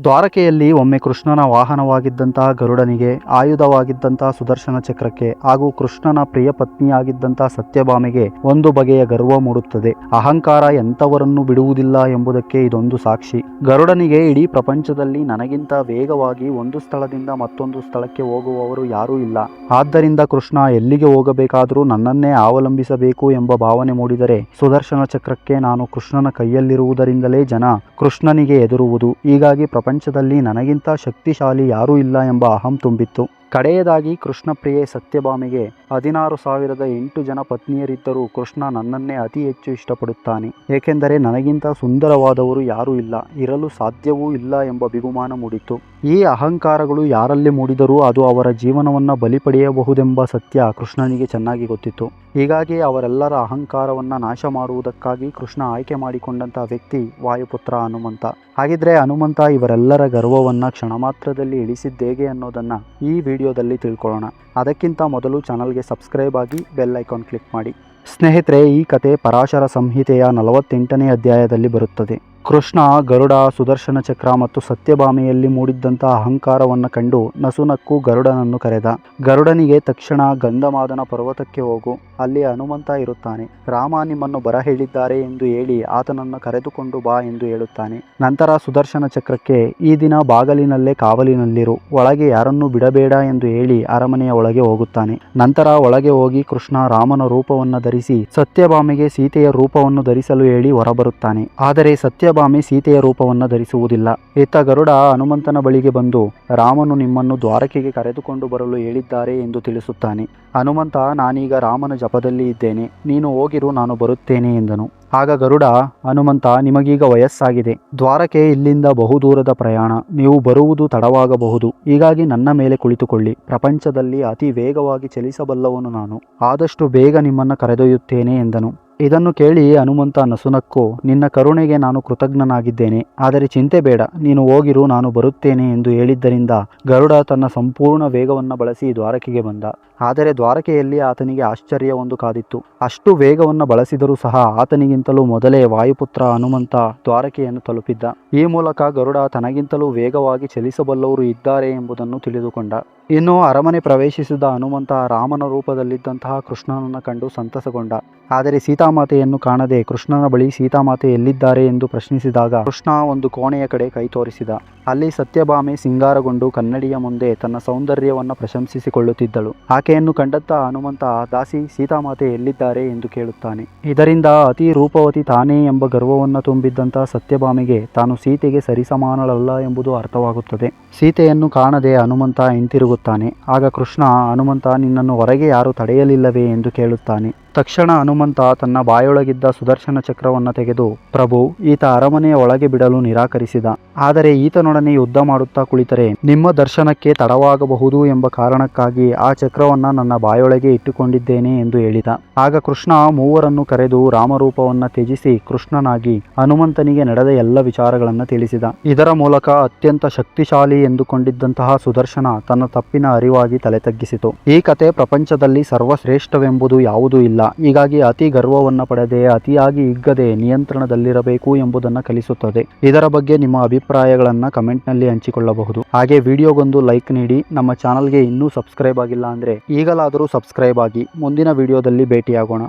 ದ್ವಾರಕೆಯಲ್ಲಿ ಒಮ್ಮೆ ಕೃಷ್ಣನ ವಾಹನವಾಗಿದ್ದಂತಹ ಗರುಡನಿಗೆ, ಆಯುಧವಾಗಿದ್ದಂತಹ ಸುದರ್ಶನ ಚಕ್ರಕ್ಕೆ ಹಾಗೂ ಕೃಷ್ಣನ ಪ್ರಿಯ ಪತ್ನಿಯಾಗಿದ್ದಂತಹ ಸತ್ಯಭಾಮೆಗೆ ಒಂದು ಬಗೆಯ ಗರ್ವ ಮೂಡುತ್ತದೆ. ಅಹಂಕಾರ ಎಂಥವರನ್ನು ಬಿಡುವುದಿಲ್ಲ ಎಂಬುದಕ್ಕೆ ಇದೊಂದು ಸಾಕ್ಷಿ. ಗರುಡನಿಗೆ ಇಡೀ ಪ್ರಪಂಚದಲ್ಲಿ ನನಗಿಂತ ವೇಗವಾಗಿ ಒಂದು ಸ್ಥಳದಿಂದ ಮತ್ತೊಂದು ಸ್ಥಳಕ್ಕೆ ಹೋಗುವವರು ಯಾರೂ ಇಲ್ಲ. ಆದ್ದರಿಂದ ಕೃಷ್ಣ ಎಲ್ಲಿಗೆ ಹೋಗಬೇಕಾದರೂ ನನ್ನನ್ನೇ ಅವಲಂಬಿಸಬೇಕು ಎಂಬ ಭಾವನೆ ಮೂಡಿದರೆ, ಸುದರ್ಶನ ಚಕ್ರಕ್ಕೆ ನಾನು ಕೃಷ್ಣನ ಕೈಯಲ್ಲಿರುವುದರಿಂದಲೇ ಜನ ಕೃಷ್ಣನಿಗೆ ಹೆದರುವುದು. ಹೀಗಾಗಿ ಪ್ರಪಂಚದಲ್ಲಿ ನನಗಿಂತ ಶಕ್ತಿಶಾಲಿ ಯಾರೂ ಇಲ್ಲ ಎಂಬ ಅಹಂ ತುಂಬಿತ್ತು. ಕಡೆಯದಾಗಿ ಕೃಷ್ಣ ಪ್ರಿಯೆ ಸತ್ಯಭಾಮೆಗೆ 16,008 ಜನ ಪತ್ನಿಯರಿದ್ದರೂ ಕೃಷ್ಣ ನನ್ನನ್ನೇ ಅತಿ ಹೆಚ್ಚು ಇಷ್ಟಪಡುತ್ತಾನೆ. ಏಕೆಂದರೆ ನನಗಿಂತ ಸುಂದರವಾದವರು ಯಾರೂ ಇಲ್ಲ, ಇರಲು ಸಾಧ್ಯವೂ ಇಲ್ಲ ಎಂಬ ಬಿಗುಮಾನ ಮೂಡಿತು. ಈ ಅಹಂಕಾರಗಳು ಯಾರಲ್ಲಿ ಮೂಡಿದರೂ ಅದು ಅವರ ಜೀವನವನ್ನು ಬಲಿ ಪಡೆಯಬಹುದೆಂಬ ಸತ್ಯ ಕೃಷ್ಣನಿಗೆ ಚೆನ್ನಾಗಿ ಗೊತ್ತಿತ್ತು. ಹೀಗಾಗಿ ಅವರೆಲ್ಲರ ಅಹಂಕಾರವನ್ನು ನಾಶ ಮಾಡುವುದಕ್ಕಾಗಿ ಕೃಷ್ಣ ಆಯ್ಕೆ ಮಾಡಿಕೊಂಡಂತಹ ವ್ಯಕ್ತಿ ವಾಯುಪುತ್ರ ಹನುಮಂತ. ಹಾಗಿದ್ರೆ ಹನುಮಂತ ಇವರೆಲ್ಲರ ಗರ್ವವನ್ನು ಕ್ಷಣ ಮಾತ್ರದಲ್ಲಿ ಇಳಿಸಿದ್ದೇಗೆ ಅನ್ನೋದನ್ನು ಈ ವಿಡಿಯೋದಲ್ಲಿ ತಿಳ್ಕೊಳ್ಳೋಣ. ಅದಕ್ಕಿಂತ ಮೊದಲು ಚಾನಲ್ಗೆ ಸಬ್ಸ್ಕ್ರೈಬ್ ಆಗಿ ಬೆಲ್ ಐಕಾನ್ ಕ್ಲಿಕ್ ಮಾಡಿ. ಸ್ನೇಹಿತರೆ, ಈ ಕತೆ ಪರಾಶರ ಸಂಹಿತೆಯ 48ನೇ ಅಧ್ಯಾಯದಲ್ಲಿ ಬರುತ್ತದೆ. ಕೃಷ್ಣ ಗರುಡ, ಸುದರ್ಶನ ಚಕ್ರ ಮತ್ತು ಸತ್ಯಭಾಮೆಯಲ್ಲಿ ಮೂಡಿದ್ದಂಥ ಅಹಂಕಾರವನ್ನು ಕಂಡು ನಸುನಕ್ಕು ಗರುಡನನ್ನು ಕರೆದ. ಗರುಡನಿಗೆ ತಕ್ಷಣ ಗಂಧಮಾದನ ಪರ್ವತಕ್ಕೆ ಹೋಗು, ಅಲ್ಲಿ ಹನುಮಂತ ಇರುತ್ತಾನೆ. ರಾಮ ನಿಮ್ಮನ್ನು ಬರ ಹೇಳಿದ್ದಾರೆ ಎಂದು ಹೇಳಿ ಆತನನ್ನು ಕರೆದುಕೊಂಡು ಬಾ ಎಂದು ಹೇಳುತ್ತಾನೆ. ನಂತರ ಸುದರ್ಶನ ಚಕ್ರಕ್ಕೆ, ಈ ದಿನ ಬಾಗಲಿನಲ್ಲೇ ಕಾವಲಿನಲ್ಲಿರು, ಒಳಗೆ ಯಾರನ್ನೂ ಬಿಡಬೇಡ ಎಂದು ಹೇಳಿ ಅರಮನೆಯ ಒಳಗೆ ಹೋಗುತ್ತಾನೆ. ನಂತರ ಒಳಗೆ ಹೋಗಿ ಕೃಷ್ಣ ರಾಮನ ರೂಪವನ್ನು ಧರಿಸಿ ಸತ್ಯಭಾಮೆಗೆ ಸೀತೆಯ ರೂಪವನ್ನು ಧರಿಸಲು ಹೇಳಿ ಹೊರಬರುತ್ತಾನೆ. ಆದರೆ ಸತ್ಯಭಾಮೆ ಸೀತೆಯ ರೂಪವನ್ನು ಧರಿಸುವುದಿಲ್ಲ. ಇತ್ತ ಗರುಡ ಹನುಮಂತನ ಬಳಿಗೆ ಬಂದು, ರಾಮನು ನಿಮ್ಮನ್ನು ದ್ವಾರಕೆಗೆ ಕರೆದುಕೊಂಡು ಬರಲು ಹೇಳಿದ್ದಾರೆ ಎಂದು ತಿಳಿಸುತ್ತಾನೆ. ಹನುಮಂತ, ನಾನೀಗ ರಾಮನ ಜಪದಲ್ಲಿ ಇದ್ದೇನೆ, ನೀನು ಹೋಗಿರು, ನಾನು ಬರುತ್ತೇನೆ ಎಂದನು. ಆಗ ಗರುಡ, ಹನುಮಂತ, ನಿಮಗೀಗ ವಯಸ್ಸಾಗಿದೆ, ದ್ವಾರಕೆ ಇಲ್ಲಿಂದ ಬಹುದೂರದ ಪ್ರಯಾಣ, ನೀವು ಬರುವುದು ತಡವಾಗಬಹುದು. ಹೀಗಾಗಿ ನನ್ನ ಮೇಲೆ ಕುಳಿತುಕೊಳ್ಳಿ, ಪ್ರಪಂಚದಲ್ಲಿ ಅತಿ ವೇಗವಾಗಿ ಚಲಿಸಬಲ್ಲವನು ನಾನು, ಆದಷ್ಟು ಬೇಗ ನಿಮ್ಮನ್ನು ಕರೆದೊಯ್ಯುತ್ತೇನೆ ಎಂದನು. ಇದನ್ನು ಕೇಳಿ ಹನುಮಂತ ನಸುನಕ್ಕು, ನಿನ್ನ ಕರುಣೆಗೆ ನಾನು ಕೃತಜ್ಞನಾಗಿದ್ದೇನೆ, ಆದರೆ ಚಿಂತೆ ಬೇಡ, ನೀನು ಹೋಗಿರು, ನಾನು ಬರುತ್ತೇನೆ ಎಂದು ಹೇಳಿದ್ದರಿಂದ ಗರುಡ ತನ್ನ ಸಂಪೂರ್ಣ ವೇಗವನ್ನು ಬಳಸಿ ದ್ವಾರಕೆಗೆ ಬಂದ. ಆದರೆ ದ್ವಾರಕೆಯಲ್ಲಿ ಆತನಿಗೆ ಆಶ್ಚರ್ಯವೊಂದು ಕಾದಿತ್ತು. ಅಷ್ಟು ವೇಗವನ್ನು ಬಳಸಿದರೂ ಸಹ ಆತನಿಗಿಂತಲೂ ಮೊದಲೇ ವಾಯುಪುತ್ರ ಹನುಮಂತ ದ್ವಾರಕೆಯನ್ನು ತಲುಪಿದ್ದ. ಈ ಮೂಲಕ ಗರುಡ ತನಗಿಂತಲೂ ವೇಗವಾಗಿ ಚಲಿಸಬಲ್ಲವರು ಇದ್ದಾರೆ ಎಂಬುದನ್ನು ತಿಳಿದುಕೊಂಡ. ಇನ್ನು ಅರಮನೆ ಪ್ರವೇಶಿಸಿದ ಹನುಮಂತ ರಾಮನ ರೂಪದಲ್ಲಿದ್ದಂತಹ ಕೃಷ್ಣನನ್ನು ಕಂಡು ಸಂತಸಗೊಂಡ. ಆದರೆ ಸೀತಾಮಾತೆಯನ್ನು ಕಾಣದೆ ಕೃಷ್ಣನ ಬಳಿ ಸೀತಾಮಾತೆ ಎಲ್ಲಿದ್ದಾರೆ ಎಂದು ಪ್ರಶ್ನಿಸಿದಾಗ ಕೃಷ್ಣ ಒಂದು ಕೋಣೆಯ ಕಡೆ ಕೈ ತೋರಿಸಿದ. ಅಲ್ಲಿ ಸತ್ಯಭಾಮೆ ಸಿಂಗಾರಗೊಂಡು ಕನ್ನಡಿಯ ಮುಂದೆ ತನ್ನ ಸೌಂದರ್ಯವನ್ನು ಪ್ರಶಂಸಿಸಿಕೊಳ್ಳುತ್ತಿದ್ದಳು. ಆಕೆಯನ್ನು ಕಂಡಂತ ಹನುಮಂತ, ದಾಸಿ, ಸೀತಾಮಾತೆ ಎಲ್ಲಿದ್ದಾರೆ ಎಂದು ಕೇಳುತ್ತಾನೆ. ಇದರಿಂದ ಅತಿ ರೂಪವತಿ ತಾನೇ ಎಂಬ ಗರ್ವವನ್ನು ತುಂಬಿದ್ದಂತಹ ಸತ್ಯಭಾಮೆಗೆ ತಾನು ಸೀತೆಗೆ ಸರಿಸಮಾನಳಲ್ಲ ಎಂಬುದು ಅರ್ಥವಾಗುತ್ತದೆ. ಸೀತೆಯನ್ನು ಕಾಣದೆ ಹನುಮಂತ ಹಿಂತಿರುಗುತ್ತಾನೆ. ಆಗ ಕೃಷ್ಣ, ಹನುಮಂತ, ನಿನ್ನನ್ನು ಹೊರಗೆ ಯಾರು ತಡೆಯಲಿಲ್ಲವೇ ಎಂದು ಕೇಳುತ್ತಾನೆ. ತಕ್ಷಣ ಹನುಮಂತ ತನ್ನ ಬಾಯೊಳಗಿದ್ದ ಸುದರ್ಶನ ಚಕ್ರವನ್ನು ತೆಗೆದು, ಪ್ರಭು, ಈತ ಅರಮನೆಯ ಒಳಗೆ ಬಿಡಲು ನಿರಾಕರಿಸಿದ. ಆದರೆ ಈತನೊಡನೆ ಯುದ್ಧ ಮಾಡುತ್ತಾ ಕುಳಿತರೆ ನಿಮ್ಮ ದರ್ಶನಕ್ಕೆ ತಡವಾಗಬಹುದು ಎಂಬ ಕಾರಣಕ್ಕಾಗಿ ಆ ಚಕ್ರವನ್ನು ನನ್ನ ಬಾಯೊಳಗೆ ಇಟ್ಟುಕೊಂಡಿದ್ದೇನೆ ಎಂದು ಹೇಳಿದ. ಆಗ ಕೃಷ್ಣ ಮೂವರನ್ನು ಕರೆದು ರಾಮರೂಪವನ್ನು ತ್ಯಜಿಸಿ ಕೃಷ್ಣನಾಗಿ ಹನುಮಂತನಿಗೆ ನಡೆದ ಎಲ್ಲ ವಿಚಾರಗಳನ್ನು ತಿಳಿಸಿದ. ಇದರ ಮೂಲಕ ಅತ್ಯಂತ ಶಕ್ತಿಶಾಲಿ ಎಂದುಕೊಂಡಿದ್ದಂತಹ ಸುದರ್ಶನ ತನ್ನ ತಪ್ಪಿನ ಅರಿವಾಗಿ ತಲೆ ತಗ್ಗಿಸಿತು. ಈ ಕತೆ ಪ್ರಪಂಚದಲ್ಲಿ ಸರ್ವಶ್ರೇಷ್ಠವೆಂಬುದು ಯಾವುದೂ ಇಲ್ಲ. ಹೀಗಾಗಿ ಅತಿ ಗರ್ವವನ್ನು ಪಡೆದೇ ಅತಿಯಾಗಿ ಹಿಗ್ಗದೆ ನಿಯಂತ್ರಣದಲ್ಲಿರಬೇಕು ಎಂಬುದನ್ನು ಕಲಿಸುತ್ತದೆ. ಇದರ ಬಗ್ಗೆ ನಿಮ್ಮ ಅಭಿಪ್ರಾಯಗಳನ್ನು ಕಮೆಂಟ್ನಲ್ಲಿ ಹಂಚಿಕೊಳ್ಳಬಹುದು. ಹಾಗೆ ವಿಡಿಯೋಗೊಂದು ಲೈಕ್ ನೀಡಿ. ನಮ್ಮ ಚಾನಲ್ಗೆ ಇನ್ನೂ ಸಬ್ಸ್ಕ್ರೈಬ್ ಆಗಿಲ್ಲ ಅಂದರೆ ಈಗಲಾದರೂ ಸಬ್ಸ್ಕ್ರೈಬ್ ಆಗಿ. ಮುಂದಿನ ವಿಡಿಯೋದಲ್ಲಿ ಭೇಟಿಯಾಗೋಣ.